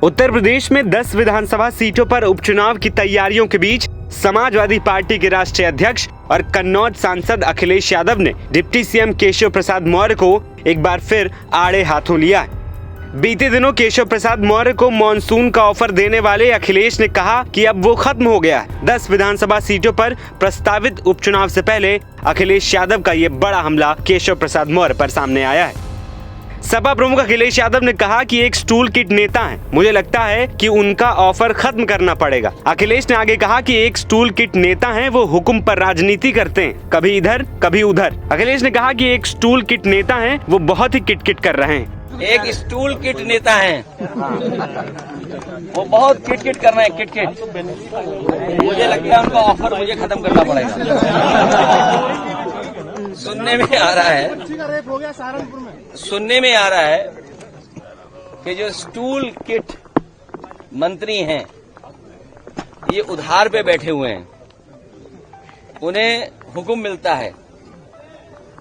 उत्तर प्रदेश में 10 विधानसभा सीटों पर उपचुनाव की तैयारियों के बीच समाजवादी पार्टी के राष्ट्रीय अध्यक्ष और कन्नौज सांसद अखिलेश यादव ने डिप्टी सीएम केशव प्रसाद मौर्य को एक बार फिर आड़े हाथों लिया है। बीते दिनों केशव प्रसाद मौर्य को मॉनसून का ऑफर देने वाले अखिलेश ने कहा कि अब वो खत्म हो गया है। 10 विधानसभा सीटों पर प्रस्तावित उपचुनाव से पहले अखिलेश यादव का ये बड़ा हमला केशव प्रसाद मौर्य पर सामने आया है। सपा प्रमुख अखिलेश यादव ने कहा कि एक स्टूल किट नेता हैं। मुझे लगता है कि उनका ऑफर खत्म करना पड़ेगा। अखिलेश ने आगे कहा कि एक स्टूल किट नेता हैं, वो हुक्म पर राजनीति करते हैं, कभी इधर कभी उधर। अखिलेश ने कहा कि एक स्टूल किट नेता हैं, वो बहुत ही किटकिट कर रहे हैं। एक स्टूल किट नेता हैं, वो बहुत किटकिट कर रहे हैं, किटकिट। मुझे लगता है उनका ऑफर मुझे खत्म करना पड़ेगा। सुनने में आ रहा है कि जो स्टूल किट मंत्री हैं ये उधार पे बैठे हुए हैं, उन्हें हुक्म मिलता है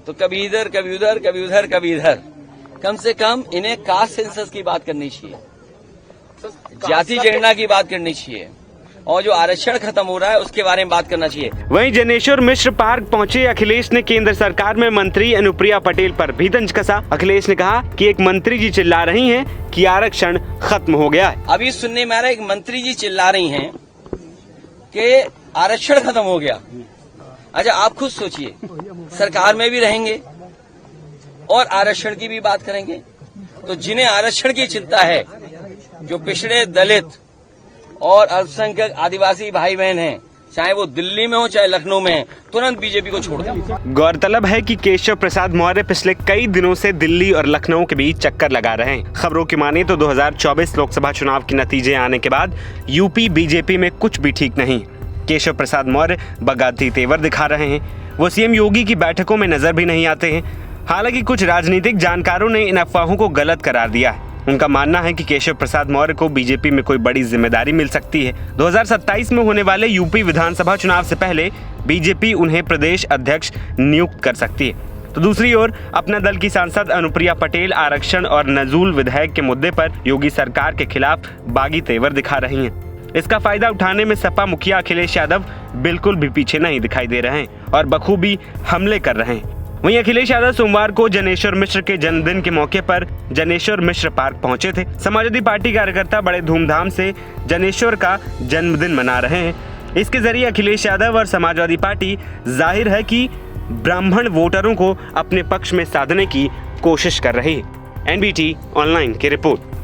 तो कभी इधर कभी उधर, कभी उधर कभी इधर। कम से कम इन्हें कास्ट सेंसस की बात करनी चाहिए, जाति जनगणना की बात करनी चाहिए, और जो आरक्षण खत्म हो रहा है उसके बारे में बात करना चाहिए। वहीं जनेश्वर मिश्र पार्क पहुंचे अखिलेश ने केंद्र सरकार में मंत्री अनुप्रिया पटेल पर भी तंज कसा। अखिलेश ने कहा कि एक मंत्री जी चिल्ला रही हैं कि आरक्षण खत्म हो गया है। अभी सुनने में आ रहा है एक मंत्री जी चिल्ला रही हैं कि आरक्षण खत्म हो गया। अच्छा, आप खुद सोचिए, सरकार में भी रहेंगे और आरक्षण की भी बात करेंगे, तो जिन्हें आरक्षण की चिंता है, जो पिछड़े दलित और अल्पसंख्यक आदिवासी भाई बहन हैं, चाहे वो दिल्ली में हो चाहे लखनऊ में, तुरंत बीजेपी को छोड़ दें। गौरतलब है कि केशव प्रसाद मौर्य पिछले कई दिनों से दिल्ली और लखनऊ के बीच चक्कर लगा रहे हैं। खबरों की माने तो 2024 लोकसभा चुनाव के नतीजे आने के बाद यूपी बीजेपी में कुछ भी ठीक नहीं। केशव प्रसाद मौर्य बगावती तेवर दिखा रहे हैं, वो सीएम योगी की बैठकों में नजर भी नहीं आते हैं। हालांकि कुछ राजनीतिक जानकारों ने इन अफवाहों को गलत करार दिया है। उनका मानना है कि केशव प्रसाद मौर्य को बीजेपी में कोई बड़ी जिम्मेदारी मिल सकती है। 2027 में होने वाले यूपी विधानसभा चुनाव से पहले बीजेपी उन्हें प्रदेश अध्यक्ष नियुक्त कर सकती है। तो दूसरी ओर अपना दल की सांसद अनुप्रिया पटेल आरक्षण और नजूल विधेयक के मुद्दे पर योगी सरकार के खिलाफ बागी तेवर दिखा रही हैं। इसका फायदा उठाने में सपा मुखिया अखिलेश यादव बिल्कुल भी पीछे नहीं दिखाई दे रहे हैं और बखूबी हमले कर रहे हैं। वहीं अखिलेश यादव सोमवार को जनेश्वर मिश्र के जन्मदिन के मौके पर जनेश्वर मिश्र पार्क पहुंचे थे। समाजवादी पार्टी कार्यकर्ता बड़े धूमधाम से जनेश्वर का जन्मदिन मना रहे हैं। इसके जरिए अखिलेश यादव और समाजवादी पार्टी जाहिर है कि ब्राह्मण वोटरों को अपने पक्ष में साधने की कोशिश कर रही है। एनबीटी ऑनलाइन की रिपोर्ट।